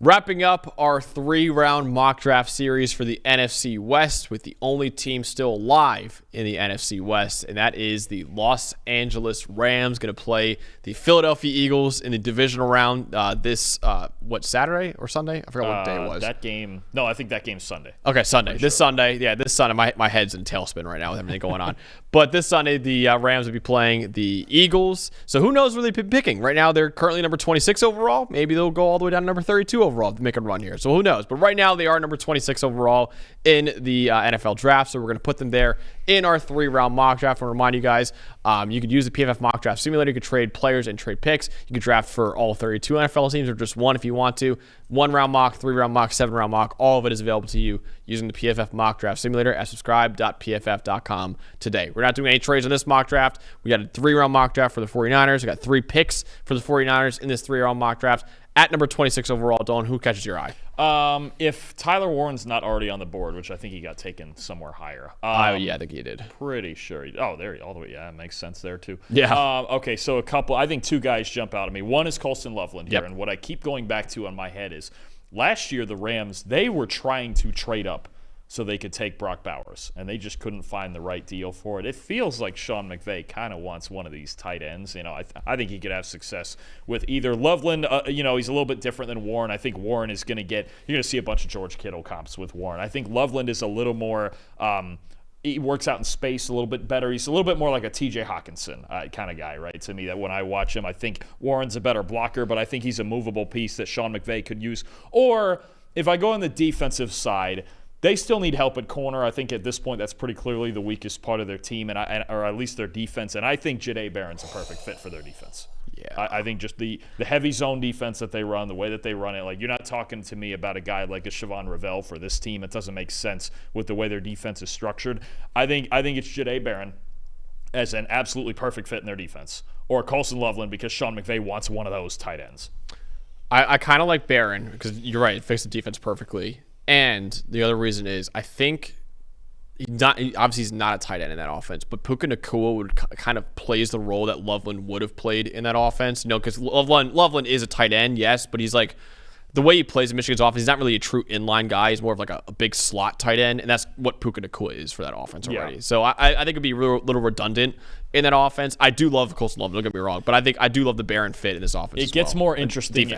Wrapping up our 3-round mock draft series for the NFC West with the only team still alive in the NFC West, and that is the Los Angeles Rams, going to play the Philadelphia Eagles in the divisional round Saturday or Sunday? I forgot what day it was. I think that game's Sunday. Okay, Sunday. This Sunday. My head's in tailspin right now with everything going on. But this Sunday, the Rams will be playing the Eagles. So who knows where they've been picking? Right now, they're currently number 26 overall. Maybe they'll go all the way down to number 32 overall to make a run here. So who knows? But right now, they are number 26 overall in the NFL draft. So we're going to put them there in our 3-round mock draft. I want to remind you guys, you could use the PFF Mock Draft Simulator. You could trade players and trade picks. You could draft for all 32 NFL teams or just one if you want to. 1-round mock, 3-round mock, 7-round mock. All of it is available to you using the PFF Mock Draft Simulator at subscribe.pff.com today. We're not doing any trades on this mock draft. We got a 3-round mock draft for the 49ers. We got 3 picks for the 49ers in this 3-round mock draft. At number 26 overall, Dalton, who catches your eye? If Tyler Warren's not already on the board, which I think he got taken somewhere higher. I think he did. Pretty sure. There, all the way. Yeah, it makes sense there too. Yeah. Okay, so I think 2 guys jump out at me. One is Colston Loveland here, Yep. and what I keep going back to on my head is last year the Rams, they were trying to trade up so they could take Brock Bowers, and they just couldn't find the right deal for it. It feels like Sean McVay kind of wants one of these tight ends. I think he could have success with either Loveland. He's a little bit different than Warren. I think Warren is going to you're going to see a bunch of George Kittle comps with Warren. I think Loveland is a little more he works out in space a little bit better. He's a little bit more like a TJ Hawkinson kind of guy, right? To me, that when I watch him, I think Warren's a better blocker, but I think he's a movable piece that Sean McVay could use. Or if I go on the defensive side, they still need help at corner. I think at this point that's pretty clearly the weakest part of their team, or at least their defense. And I think Jahdae Barron's a perfect fit for their defense. Yeah. I think just the heavy zone defense that they run, the way that they run it, like you're not talking to me about a guy like a Siobhan Revell for this team. It doesn't make sense with the way their defense is structured. I think it's Jahdae Barron as an absolutely perfect fit in their defense, or Colston Loveland because Sean McVay wants one of those tight ends. I kind of like Barron because you're right, it fits the defense perfectly. And the other reason is I think he's not a tight end in that offense, but Puka Nacua would kind of plays the role that Loveland would have played in that offense. Because Loveland is a tight end, yes, but he's like the way he plays in Michigan's offense, he's not really a true inline guy. He's more of like a big slot tight end, and that's what Puka Nacua is for that offense already. Yeah. So I think it'd be a little redundant in that offense. I do love Colston Loveland, don't get me wrong, but I do love the Barron fit in this offense. It gets more interesting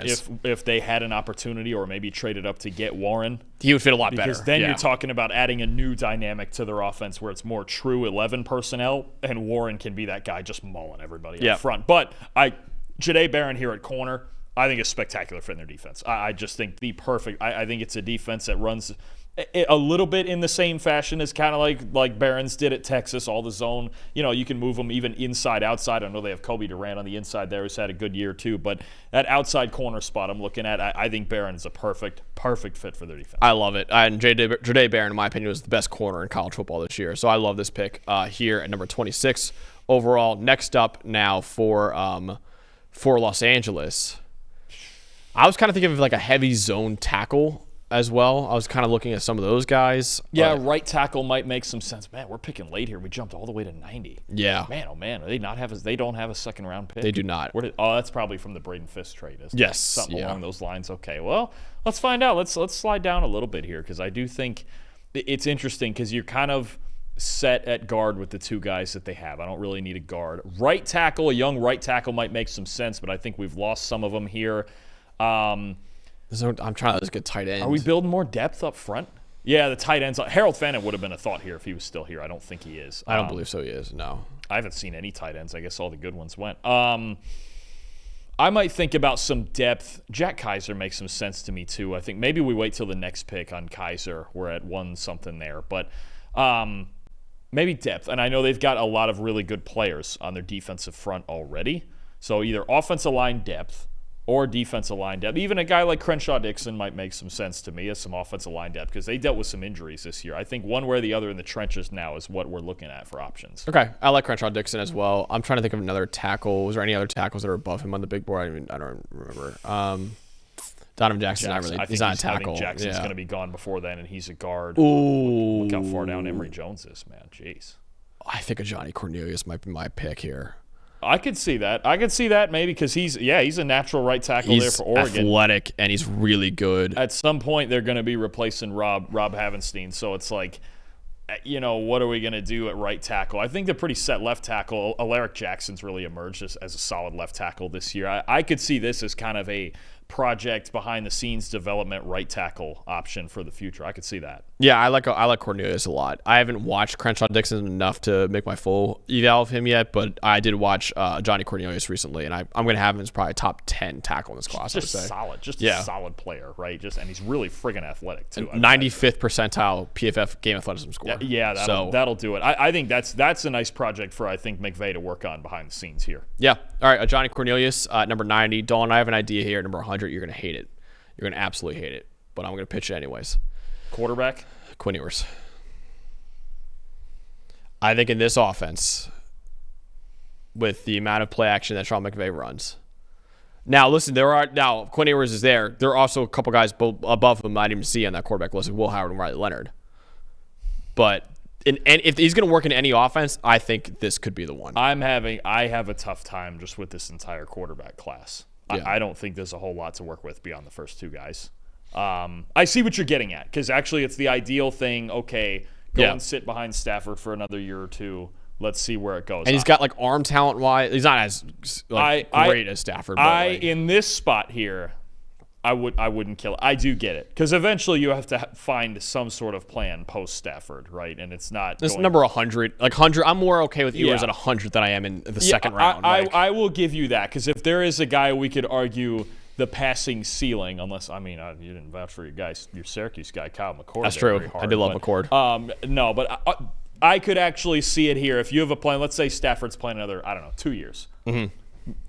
if they had an opportunity or maybe traded up to get Warren. He would fit a lot better. Because then you're talking about adding a new dynamic to their offense where it's more true 11 personnel, and Warren can be that guy just mauling everybody up front. But Jahdae Barron here at corner, I think is spectacular fit in their defense. I just think I think it's a defense that runs a little bit in the same fashion as kind of like Barron's did at Texas, all the zone. You can move them even inside, outside. I know they have Kobe Durant on the inside there who's had a good year too, but that outside corner spot I'm looking at, I think Barron is a perfect fit for their defense. I love it. And Jahdae Barron, in my opinion, was the best corner in college football this year. So I love this pick here at number 26 overall. Next up now for Los Angeles, I was kind of thinking of like a heavy zone tackle as well. I was kind of looking at some of those guys. Yeah, right tackle might make some sense. Man, we're picking late here. We jumped all the way to 90. Yeah. Man, oh man, they don't have a second round pick. They do not. That's probably from the Braden Fisk trade, isn't it? Yes. Something along those lines. Okay, well, let's find out. Let's slide down a little bit here because I do think it's interesting because you're kind of set at guard with the 2 guys that they have. I don't really need a guard. Right tackle, a young right tackle might make some sense, but I think we've lost some of them here. I'm trying to just get tight ends. Are we building more depth up front? Yeah, the tight ends. Harold Fannin would have been a thought here if he was still here. I don't think he is. I don't believe so. He is. No. I haven't seen any tight ends. I guess all the good ones went. I might think about some depth. Jack Kaiser makes some sense to me too. I think maybe we wait till the next pick on Kaiser. We're at 1 something there, but maybe depth. And I know they've got a lot of really good players on their defensive front already. So either offensive line depth or defensive line depth. Even a guy like Crenshaw Dixon might make some sense to me as some offensive line depth because they dealt with some injuries this year. I think one way or the other in the trenches now is what we're looking at for options. Okay, I like Crenshaw Dixon as well. I'm trying to think of another tackle. Was there any other tackles that are above him on the big board? I don't remember. Donovan Jackson's not really. He's not a tackle. I think Jackson's going to be gone before then, and he's a guard. Ooh. Look how far down Emory Jones is, man. Jeez. I think a Johnny Cornelius might be my pick here. I could see that. Maybe because he's a natural right tackle there for Oregon. He's athletic and he's really good. At some point, they're going to be replacing Rob Havenstein, so it's like, what are we going to do at right tackle? I think they're pretty set left tackle. Alaric Jackson's really emerged as a solid left tackle this year. I could see this as kind of a project behind the scenes development right tackle option for the future. I could see that. Yeah, I like Cornelius a lot. I haven't watched Crenshaw Dixon enough to make my full eval of him yet, but I did watch Johnny Cornelius recently, and I'm going to have him as probably a top 10 tackle in this class. Just solid, a solid player, right? And he's really friggin' athletic too. 95th percentile PFF game athleticism score. Yeah, that'll do it. I think that's a nice project for McVay to work on behind the scenes here. Yeah. All right, Johnny Cornelius, number 90. Dalton, I have an idea here, number 100. You're going to hate it. You're going to absolutely hate it, but I'm going to pitch it anyways. Quarterback? Quinn Ewers. I think in this offense, with the amount of play action that Sean McVay runs. Now, listen, Quinn Ewers is there. There are also a couple guys above him I didn't even see on that quarterback list, Will Howard and Riley Leonard. But if he's going to work in any offense, I think this could be the one. I have a tough time just with this entire quarterback class. Yeah. I don't think there's a whole lot to work with beyond the first two guys. I see what you're getting at, because actually it's the ideal thing. Okay, go and sit behind Stafford for another year or two. Let's see where it goes. And he's got arm talent wise. He's not as great as Stafford. But in this spot here, I wouldn't kill it. I do get it, because eventually you have to find some sort of plan post Stafford, right? And it's not. This number 100, 100. I'm more okay with Ewers at 100 than I am in the second round. I will give you that, because if there is a guy we could argue the passing ceiling, unless you didn't vouch for your Syracuse guy, Kyle McCord. That's true. I did love McCord. No, but I could actually see it here. If you have a plan, let's say Stafford's playing another, 2 years. Mm-hmm.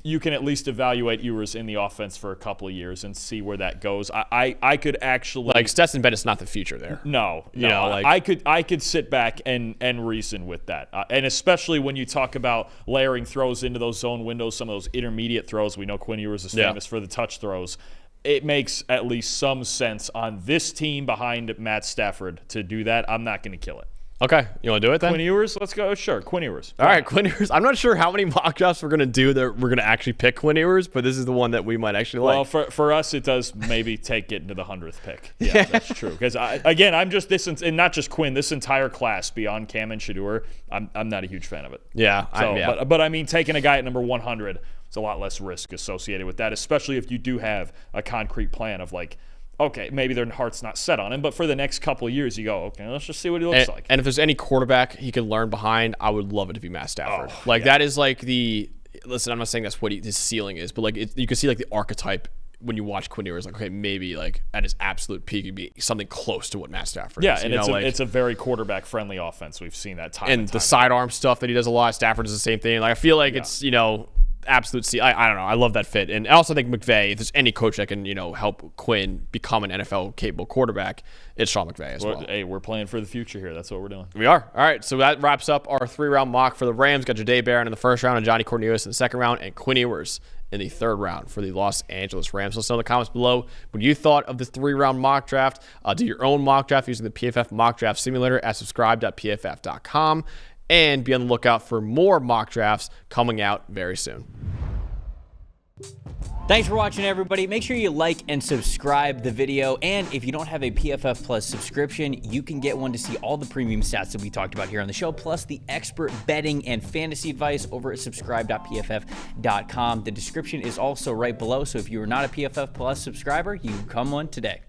You can at least evaluate Ewers in the offense for a couple of years and see where that goes. I could actually Stetson Bennett's not the future there. No. I could sit back and reason with that, and especially when you talk about layering throws into those zone windows, some of those intermediate throws. We know Quinn Ewers is famous for the touch throws. It makes at least some sense on this team behind Matt Stafford to do that. I'm not going to kill it. Okay, you want to do it then? Quinn Ewers, let's go. Sure, Quinn Ewers. All right, Quinn Ewers. I'm not sure how many mock drafts we're going to do that we're going to actually pick Quinn Ewers, but this is the one that we might actually like. Well, for us, it does maybe take it into the 100th pick. Yeah, that's true. Because I'm just this, and not just Quinn, this entire class beyond Cam and Shedeur, I'm not a huge fan of it. Yeah. But I mean, taking a guy at number 100, it's a lot less risk associated with that, especially if you do have a concrete plan of okay, maybe their heart's not set on him, but for the next couple of years, you go, okay, let's just see what he looks like. And if there's any quarterback he can learn behind, I would love it to be Matt Stafford. That is listen, I'm not saying that's what his ceiling is, but you can see the archetype when you watch Quinn Ewers. Okay, maybe at his absolute peak, it'd be something close to what Matt Stafford is. Yeah, and it's a very quarterback-friendly offense. We've seen that time and the sidearm stuff that he does a lot. Stafford does the same thing. I feel like it's, absolute C. I don't know. I love that fit. And I also think McVay, if there's any coach that can, help Quinn become an NFL-capable quarterback, it's Sean McVay as well. Hey, we're playing for the future here. That's what we're doing. We are. All right, so that wraps up our 3-round mock for the Rams. Got Jahdae Barron in the first round and Johnny Cornelius in the second round and Quinn Ewers in the third round for the Los Angeles Rams. Let us know in the comments below what you thought of this 3-round mock draft. Do your own mock draft using the PFF Mock Draft Simulator at subscribe.pff.com. And be on the lookout for more mock drafts coming out very soon. Thanks for watching, everybody. Make sure you like and subscribe the video. And if you don't have a PFF Plus subscription, you can get one to see all the premium stats that we talked about here on the show, plus the expert betting and fantasy advice over at subscribe.pff.com. The description is also right below, so if you are not a PFF Plus subscriber, you can become one today.